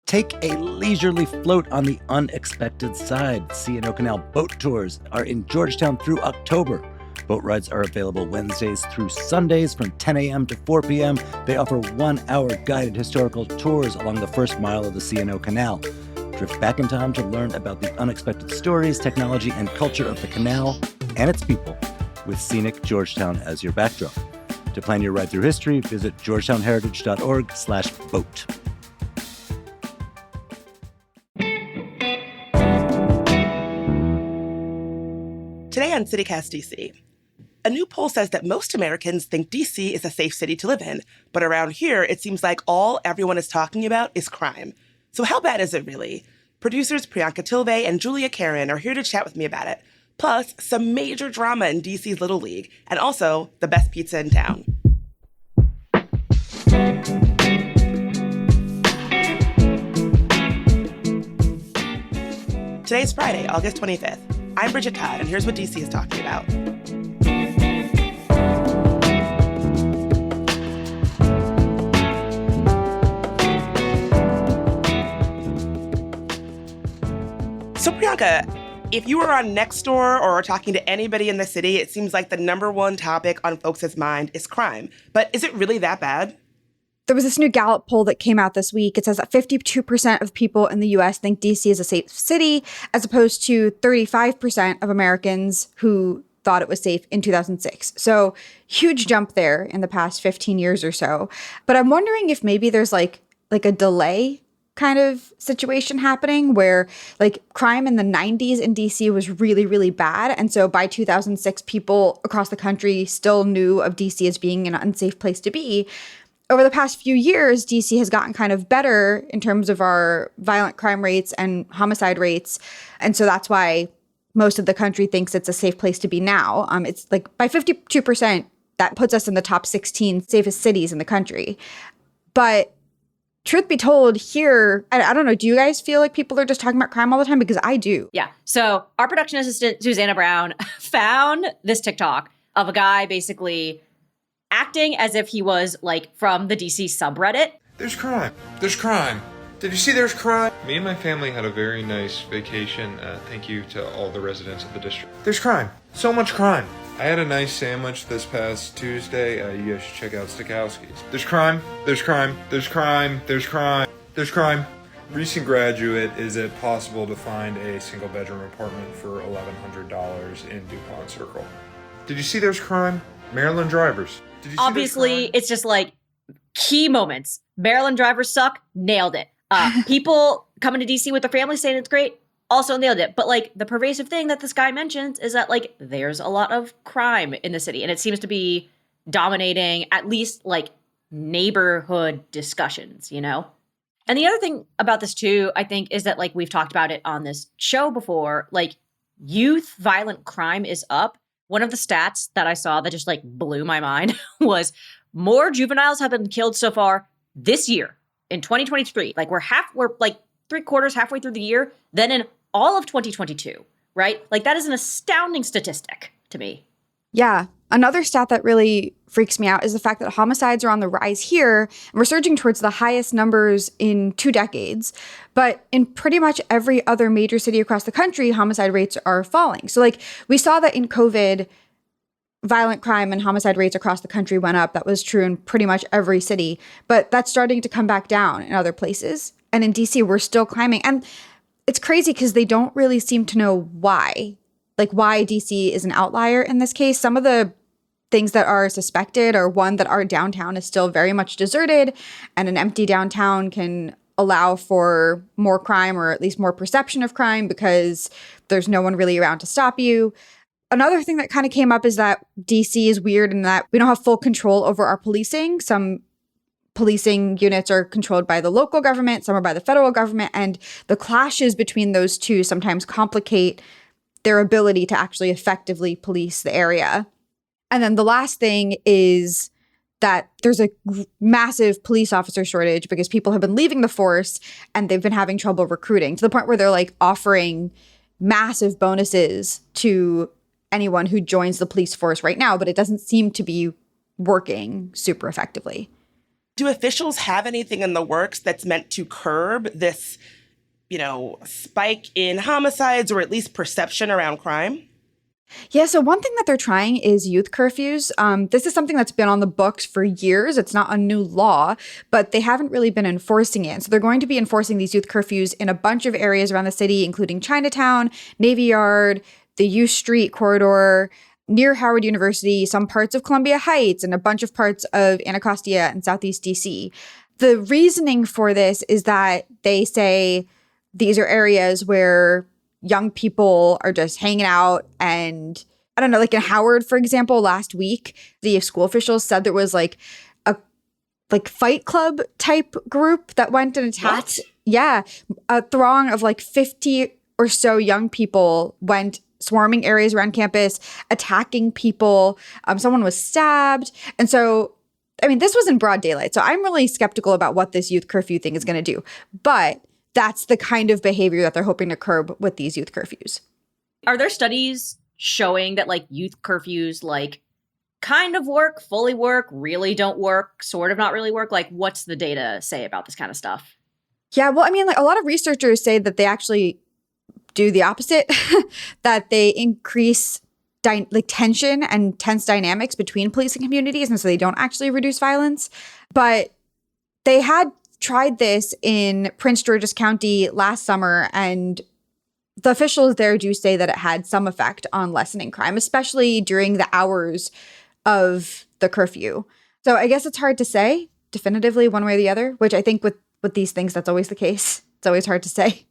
Take a leisurely float on the unexpected side. C&O Canal boat tours are in Georgetown through October. Boat rides are available Wednesdays through Sundays from 10 a.m. to 4 p.m. They offer 1-hour guided historical tours along the first mile of the C&O Canal. Drift back in time to learn about the unexpected stories, technology, and culture of the canal and its people with scenic Georgetown as your backdrop. To plan your ride through history, visit georgetownheritage.org/boat. Today on CityCast DC, a new poll says that most Americans think DC is a safe city to live in, but around here, it seems like all everyone is talking about is crime. So how bad is it really? Producers Priyanka Tilve and Julia Karron are here to chat with me about it. Plus, some major drama in DC's Little League, and also the best pizza in town. Today's Friday, August 25th. I'm Bridget Todd, and here's what DC is talking about. So Priyanka, if you were on Nextdoor or talking to anybody in the city, it seems like the number one topic on folks' mind is crime. But is it really that bad? There was this new Gallup poll that came out this week. It says that 52% of people in the U.S. think D.C. is a safe city, as opposed to 35% of Americans who thought it was safe in 2006. So huge jump there in the past 15 years or so. But I'm wondering if maybe there's like a delay kind of situation happening where like crime in the 90s in DC was really, really bad. And so by 2006, people across the country still knew of DC as being an unsafe place to be. Over the past few years, DC has gotten kind of better in terms of our violent crime rates and homicide rates. And so that's why most of the country thinks it's a safe place to be now. It's like by 52%, that puts us in the top 16 safest cities in the country. But truth be told, here, I don't know, do you guys feel like people are just talking about crime all the time? Because I do. Yeah. So our production assistant, Susanna Brown, found this TikTok of a guy basically acting as if he was like from the DC subreddit. There's crime. There's crime. Did you see there's crime? Me and my family had a very nice vacation. Thank you to all the residents of the district. There's crime. So much crime. I had a nice sandwich this past Tuesday. You guys should check out Stikowski's. There's crime. There's crime. There's crime. There's crime. There's crime. Recent graduate, is it possible to find a single bedroom apartment for $1,100 in DuPont Circle? Did you see there's crime? Maryland drivers. Did you see Obviously, it's just like key moments. Maryland drivers suck. Nailed it. People coming to DC with their family saying it's great. Also nailed it. But like the pervasive thing that this guy mentions is that like there's a lot of crime in the city. And it seems to be dominating at least like neighborhood discussions, you know? And the other thing about this too, I think, is that like we've talked about it on this show before, like youth violent crime is up. One of the stats that I saw that just like blew my mind was more juveniles have been killed so far this year in 2023. Like we're like 3/4 halfway through the year than in all of 2022, right? Like that is an astounding statistic to me. Yeah. Another stat that really freaks me out is the fact that homicides are on the rise here, and we're surging towards the highest numbers in 2 decades. But in pretty much every other major city across the country, homicide rates are falling. So like we saw that in COVID, violent crime and homicide rates across the country went up. That was true in pretty much every city, but that's starting to come back down in other places. And in DC, we're still climbing. And it's crazy because they don't really seem to know why. Like why DC is an outlier in this case. Some of the things that are suspected are one, that our downtown is still very much deserted, and an empty downtown can allow for more crime, or at least more perception of crime, because there's no one really around to stop you. Another thing that kind of came up is that DC is weird in that we don't have full control over our policing. Some policing units are controlled by the local government, some are by the federal government, and the clashes between those two sometimes complicate their ability to actually effectively police the area. And then the last thing is that there's a massive police officer shortage because people have been leaving the force and they've been having trouble recruiting, to the point where they're like offering massive bonuses to anyone who joins the police force right now, but it doesn't seem to be working super effectively. Do officials have anything in the works that's meant to curb this, spike in homicides or at least perception around crime? Yeah, so one thing that they're trying is youth curfews. This is something that's been on the books for years. It's not a new law, but they haven't really been enforcing it. So they're going to be enforcing these youth curfews in a bunch of areas around the city, including Chinatown, Navy Yard, the U Street corridor, near Howard University, some parts of Columbia Heights, and a bunch of parts of Anacostia and Southeast DC. The reasoning for this is that they say these are areas where young people are just hanging out. And I don't know, like in Howard, for example, last week, the school officials said there was like a Fight Club type group that went and attacked. What? Yeah. A throng of like 50 or so young people went swarming areas around campus, attacking people. Someone was stabbed. And so, I mean, this was in broad daylight. So I'm really skeptical about what this youth curfew thing is going to do. But that's the kind of behavior that they're hoping to curb with these youth curfews. Are there studies showing that like youth curfews like kind of work, fully work, really don't work, sort of not really work? Like what's the data say about this kind of stuff? Yeah, well, I mean, like a lot of researchers say that they actually do the opposite, that they increase tension and tense dynamics between police and communities, and so they don't actually reduce violence. But they had tried this in Prince George's County last summer, and the officials there do say that it had some effect on lessening crime, especially during the hours of the curfew. So I guess it's hard to say definitively one way or the other, which I think with these things, that's always the case. It's always hard to say.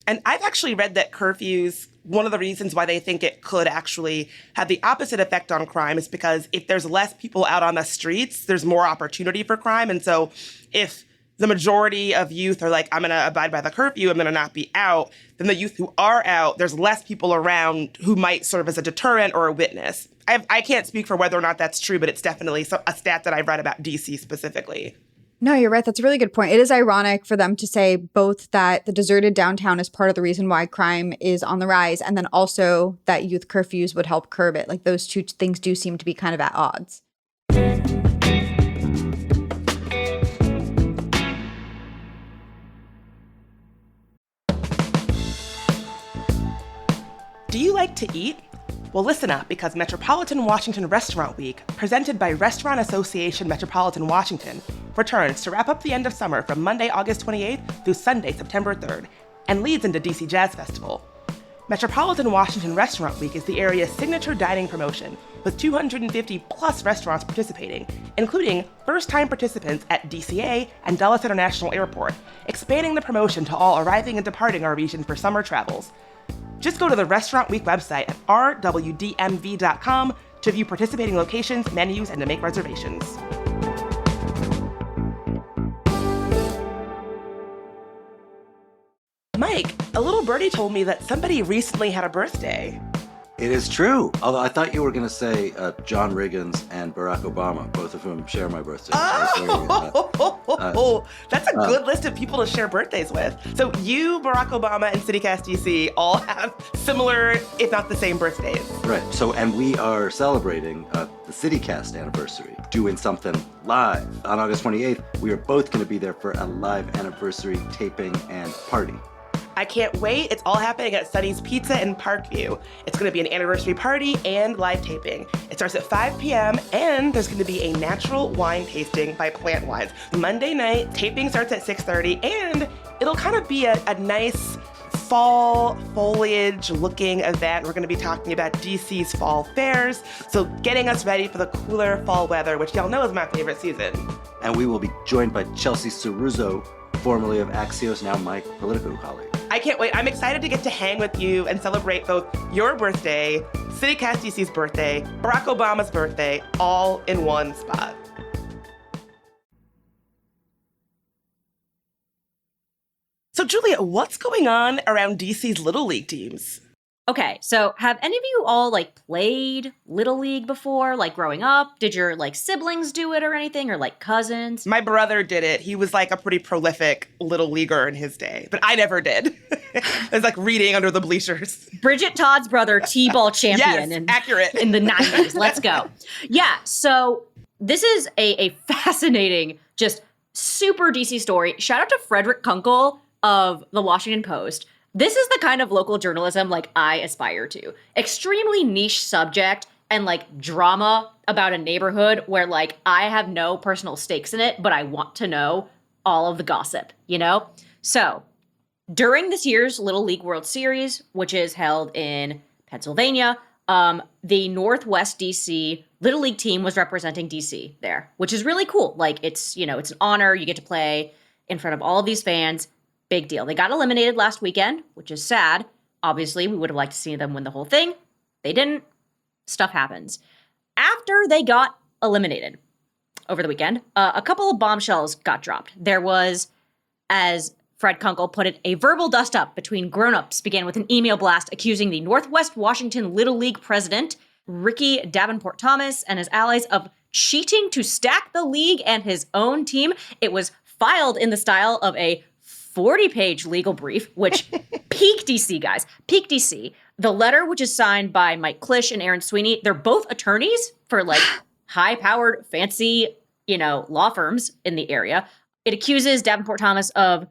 And I've actually read that curfews, one of the reasons why they think it could actually have the opposite effect on crime is because if there's less people out on the streets, there's more opportunity for crime. And so if the majority of youth are like, I'm going to abide by the curfew, I'm going to not be out, then the youth who are out, there's less people around who might serve as a deterrent or a witness. I can't speak for whether or not that's true, but it's definitely a stat that I've read about DC specifically. No, you're right. That's a really good point. It is ironic for them to say both that the deserted downtown is part of the reason why crime is on the rise, and then also that youth curfews would help curb it. Like those two things do seem to be kind of at odds. Do you like to eat? Well, listen up, because Metropolitan Washington Restaurant Week, presented by Restaurant Association Metropolitan Washington, returns to wrap up the end of summer from Monday, August 28th through Sunday, September 3rd, and leads into DC Jazz Festival. Metropolitan Washington Restaurant Week is the area's signature dining promotion, with 250 plus restaurants participating, including first-time participants at DCA and Dulles International Airport, expanding the promotion to all arriving and departing our region for summer travels. Just go to the Restaurant Week website at rwdmv.com to view participating locations, menus, and to make reservations. Mike, a little birdie told me that somebody recently had a birthday. It is true. Although I thought you were going to say John Riggins and Barack Obama, both of whom share my birthday. That's a good list of people to share birthdays with. So you, Barack Obama, and CityCast DC all have similar, if not the same, birthdays. Right. So, and we are celebrating the CityCast anniversary, doing something live. On August 28th, we are both going to be there for a live anniversary taping and party. I can't wait. It's all happening at Sunny's Pizza in Parkview. It's going to be an anniversary party and live taping. It starts at 5 p.m. and there's going to be a natural wine tasting by Plant Wines. Monday night, taping starts at 6:30, and it'll kind of be a nice fall foliage looking event. We're going to be talking about DC's fall fairs, so getting us ready for the cooler fall weather, which y'all know is my favorite season. And we will be joined by Chelsea Ceruzzo, formerly of Axios, now my Politico colleague. I can't wait. I'm excited to get to hang with you and celebrate both your birthday, CityCast DC's birthday, Barack Obama's birthday, all in one spot. So, Julia, what's going on around DC's Little League teams? Okay, so have any of you all like played Little League before, like growing up? Did your like siblings do it or anything, or like cousins? My brother did it. He was like a pretty prolific Little Leaguer in his day, but I never did. It was like reading under the bleachers. Bridget Todd's brother, T-ball champion. Yes, accurate. In the 90s. Let's go. Yeah, so this is a fascinating, just super DC story. Shout out to Frederick Kunkel of the Washington Post. This is the kind of local journalism like I aspire to. Extremely niche subject and like drama about a neighborhood where like I have no personal stakes in it, but I want to know all of the gossip, you know? So during this year's Little League World Series, which is held in Pennsylvania, the Northwest DC Little League team was representing DC there, which is really cool. Like it's, you know, it's an honor. You get to play in front of all of these fans. Big deal. They got eliminated last weekend, which is sad. Obviously, we would have liked to see them win the whole thing. They didn't. Stuff happens. After they got eliminated over the weekend, a couple of bombshells got dropped. There was, as Fred Kunkel put it, a verbal dust-up between grown-ups began with an email blast accusing the Northwest Washington Little League president, Ricky Davenport Thomas, and his allies of cheating to stack the league and his own team. It was filed in the style of a 40-page legal brief, which peak DC, guys, peak DC. The letter, which is signed by Mike Klisch and Aaron Sweeney, they're both attorneys for like high-powered, fancy, you know, law firms in the area. It accuses Davenport Thomas of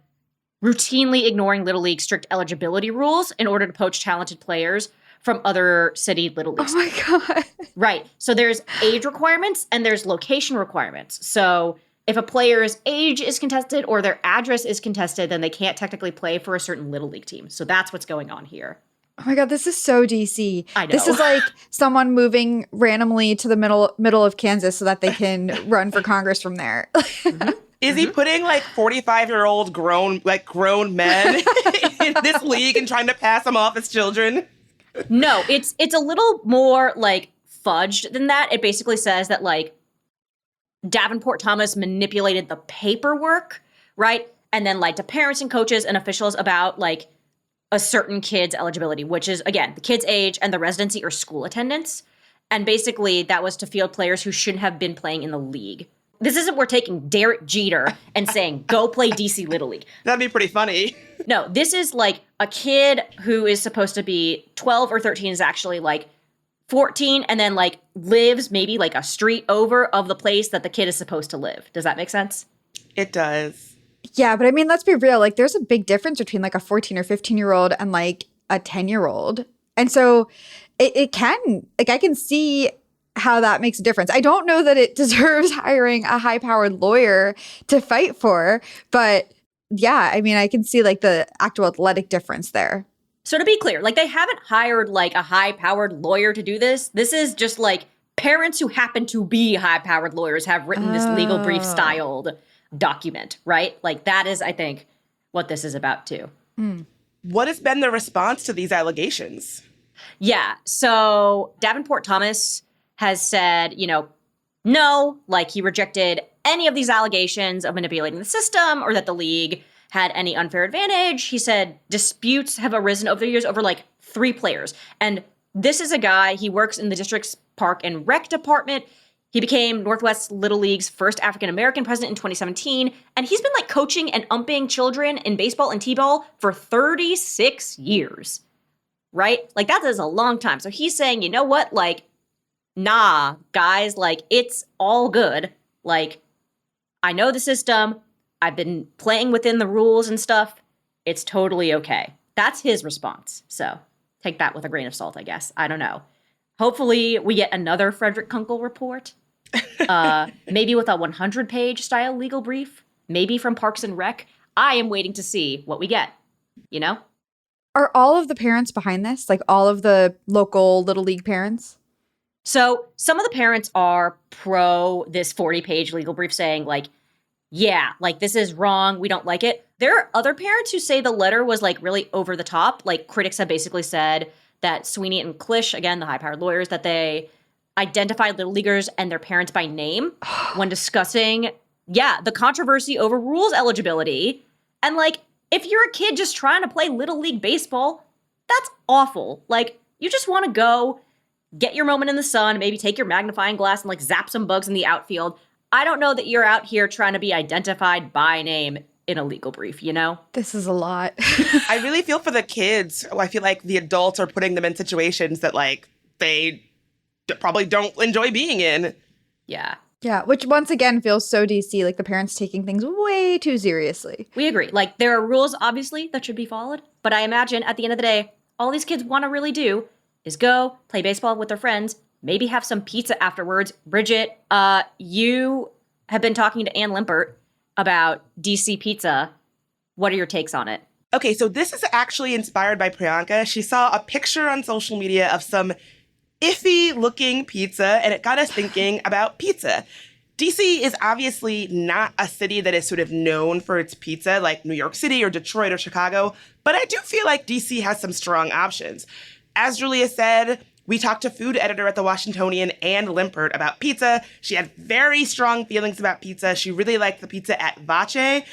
routinely ignoring Little League strict eligibility rules in order to poach talented players from other city Little Leagues. Oh my God. Right. So there's age requirements and there's location requirements. So if a player's age is contested or their address is contested, then they can't technically play for a certain Little League team. So that's what's going on here. Oh my God, this is so DC. I know. This is like someone moving randomly to the middle of Kansas so that they can run for Congress from there. Is he putting like 45-year-old grown men in this league and trying to pass them off as children? No, it's a little more like fudged than that. It basically says that like Davenport Thomas manipulated the paperwork, right? And then lied to parents and coaches and officials about like a certain kid's eligibility, which is, again, the kid's age and the residency or school attendance. And basically that was to field players who shouldn't have been playing in the league. This isn't we're taking Derek Jeter and saying, go play DC Little League. That'd be pretty funny. No, this is like a kid who is supposed to be 12 or 13 is actually like 14 and then like lives maybe like a street over of the place that the kid is supposed to live. Does that make sense? It does. Yeah, but I mean, let's be real. Like, there's a big difference between like a 14 or 15-year-old and like a 10-year-old. And so it can, like, I can see how that makes a difference. I don't know that it deserves hiring a high-powered lawyer to fight for, but yeah, I mean, I can see like the actual athletic difference there. So to be clear, like they haven't hired like a high-powered lawyer to do this. This is just like parents who happen to be high-powered lawyers have written this legal brief styled document, right? Like that is, I think, what this is about too. What has been the response to these allegations? Yeah. So Davenport Thomas has said, you know, no, like he rejected any of these allegations of manipulating the system or that the league had any unfair advantage. He said disputes have arisen over the years over like 3 players. And this is a guy, he works in the district's park and rec department. He became Northwest Little League's first African-American president in 2017. And he's been like coaching and umping children in baseball and t-ball for 36 years, right? Like that is a long time. So he's saying, you know what? Like, nah, guys, like it's all good. Like, I know the system. I've been playing within the rules and stuff. It's totally okay. That's his response. So take that with a grain of salt, I guess. I don't know. Hopefully we get another Frederick Kunkel report. Maybe with a 100-page style legal brief. Maybe from Parks and Rec. I am waiting to see what we get, you know? Are all of the parents behind this? Like all of the local Little League parents? So some of the parents are pro this 40-page legal brief saying like, yeah, like this is wrong. We don't like it. There are other parents who say the letter was like really over the top. Like critics have basically said that Sweeney and Klisch, again, the high-powered lawyers, that they identified Little Leaguers and their parents by name when discussing, the controversy over rules eligibility. And like, if you're a kid just trying to play Little League baseball, that's awful. Like, you just want to go get your moment in the sun, maybe take your magnifying glass and like zap some bugs in the outfield. I don't know that you're out here trying to be identified by name in a legal brief, you know? This is a lot. I really feel for the kids. I feel like the adults are putting them in situations that like they probably don't enjoy being in. Yeah. Yeah, which once again feels so DC, like the parents taking things way too seriously. We agree. Like, there are rules, obviously, that should be followed. But I imagine at the end of the day, all these kids want to really do is go play baseball with their friends, maybe have some pizza afterwards. Bridget, you have been talking to Ann Limpert about DC pizza. What are your takes on it? Okay, so this is actually inspired by Priyanka. She saw a picture on social media of some iffy looking pizza, and it got us thinking about pizza. DC is obviously not a city that is sort of known for its pizza like New York City or Detroit or Chicago, but I do feel like DC has some strong options. As Julia said, we talked to food editor at the Washingtonian, Ann Limpert, about pizza. She had very strong feelings about pizza. She really liked the pizza at Vace.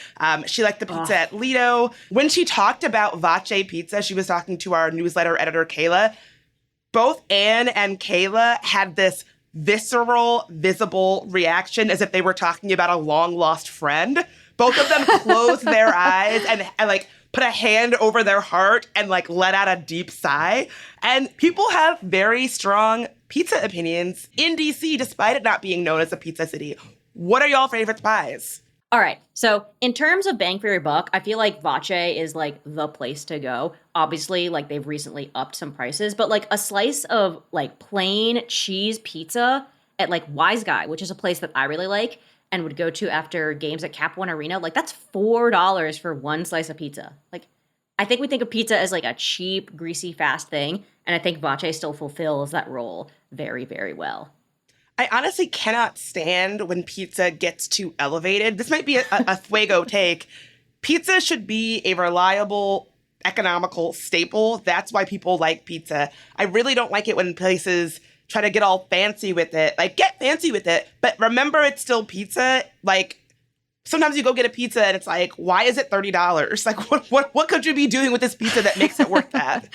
She liked the pizza at Lido. When she talked about Vace pizza, she was talking to our newsletter editor, Kayla. Both Anne and Kayla had this visceral, visible reaction as if they were talking about a long-lost friend. Both of them closed their eyes and like put a hand over their heart and like let out a deep sigh. And people have very strong pizza opinions in DC, despite it not being known as a pizza city. What are y'all favorite pies? All right. So in terms of bang for your buck, I feel like Vace is like the place to go. Obviously, like they've recently upped some prices, but like a slice of like plain cheese pizza at like Wise Guy, which is a place that I really like and would go to after games at Cap One Arena, like that's $4 for one slice of pizza. Like I think we think of pizza as like a cheap, greasy, fast thing, and I think Vace still fulfills that role very, very well. I honestly cannot stand when pizza gets too elevated. This might be a Fuego take. Pizza should be a reliable, economical staple. That's why people like pizza. I really don't like it when places try to get all fancy with it. Like, get fancy with it, but remember it's still pizza. Like, sometimes you go get a pizza and it's like, why is it $30? Like, what could you be doing with this pizza that makes it worth that?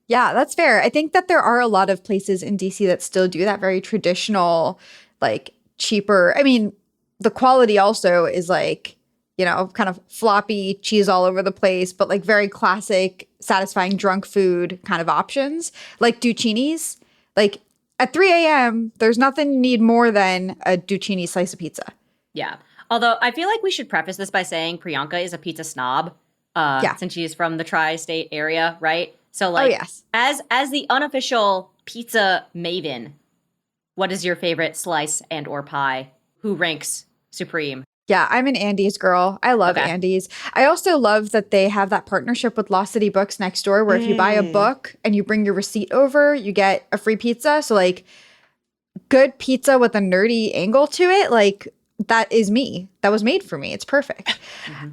Yeah, that's fair. I think that there are a lot of places in DC that still do that very traditional, like cheaper. I mean, the quality also is like, you know, kind of floppy cheese all over the place, but like very classic, satisfying drunk food kind of options, like Duccini's. Like at 3 a.m., there's nothing you need more than a Duccini slice of pizza. Yeah. Although I feel like we should preface this by saying Priyanka is a pizza snob since she's from the tri-state area, right? So like, yes. as the unofficial pizza maven, what is your favorite slice and or pie? Who ranks supreme? Yeah, I'm an Andy's girl. I love Andy's. I also love that they have that partnership with Lost City Books next door where if you buy a book and you bring your receipt over, you get a free pizza. So like good pizza with a nerdy angle to it, like that is me. That was made for me. It's perfect.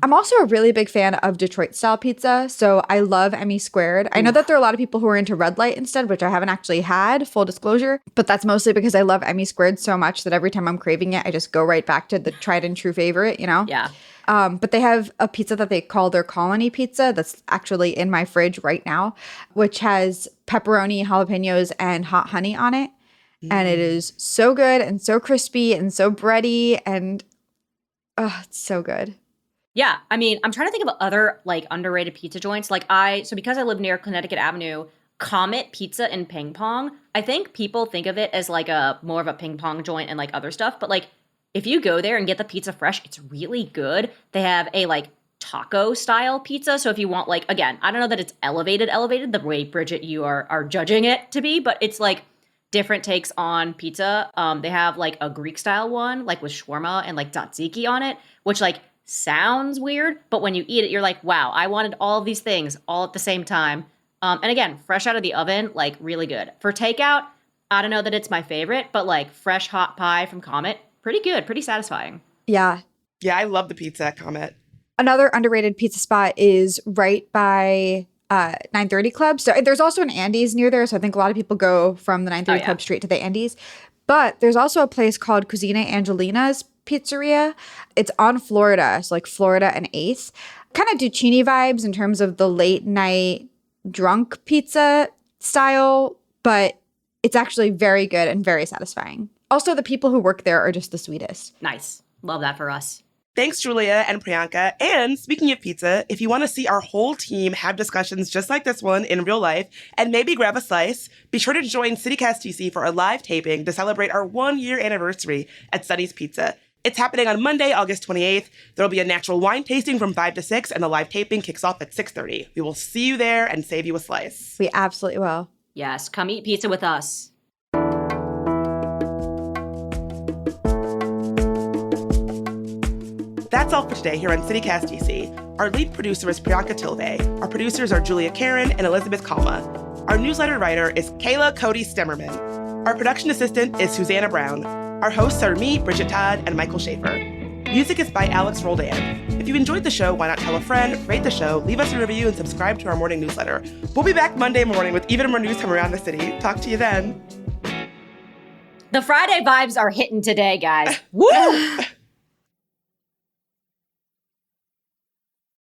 I'm also a really big fan of Detroit style pizza. So I love Emmy Squared. I know that there are a lot of people who are into Red Light instead, which I haven't actually had, full disclosure. But that's mostly because I love Emmy Squared so much that every time I'm craving it, I just go right back to the tried and true favorite, you know? Yeah. But they have a pizza that they call their Colony Pizza that's actually in my fridge right now, which has pepperoni, jalapenos, and hot honey on it. And it is so good and so crispy and so bready and it's so good. Yeah, I mean, I'm trying to think of other like underrated pizza joints. Like because I live near Connecticut Avenue, Comet Pizza in Ping Pong. I think people think of it as like a more of a ping pong joint and like other stuff, but like if you go there and get the pizza fresh, it's really good. They have a like taco style pizza. So if you want like, again, I don't know that it's elevated the way Bridget you are judging it to be, but it's like different takes on pizza. They have like a Greek style one, like with shawarma and like tzatziki on it, which like sounds weird, but when you eat it, you're like, wow, I wanted all of these things all at the same time. And again, fresh out of the oven, like really good. For takeout, I don't know that it's my favorite, but like fresh hot pie from Comet, pretty good, pretty satisfying. Yeah. Yeah, I love the pizza at Comet. Another underrated pizza spot is right by 930 Club. So there's also an Andy's near there. So I think a lot of people go from the 930 Club straight to the Andy's. But there's also a place called Cucina Angelina's Pizzeria. It's on Florida. So like Florida and 8th. Kind of Duccini vibes in terms of the late night drunk pizza style. But it's actually very good and very satisfying. Also, the people who work there are just the sweetest. Nice. Love that for us. Thanks, Julia and Priyanka. And speaking of pizza, if you want to see our whole team have discussions just like this one in real life and maybe grab a slice, be sure to join CityCast DC for a live taping to celebrate our 1-year anniversary at Sunny's Pizza. It's happening on Monday, August 28th. There'll be a natural wine tasting from 5 to 6, and the live taping kicks off at 6:30. We will see you there and save you a slice. We absolutely will. Yes, come eat pizza with us. That's all for today here on CityCast DC. Our lead producer is Priyanka Tilve. Our producers are Julia Karron and Elizabeth Kalma. Our newsletter writer is Kayla Cody Stemmerman. Our production assistant is Susanna Brown. Our hosts are me, Bridget Todd, and Michael Schaefer. Music is by Alex Roldan. If you enjoyed the show, why not tell a friend, rate the show, leave us a review, and subscribe to our morning newsletter. We'll be back Monday morning with even more news from around the city. Talk to you then. The Friday vibes are hitting today, guys. Woo!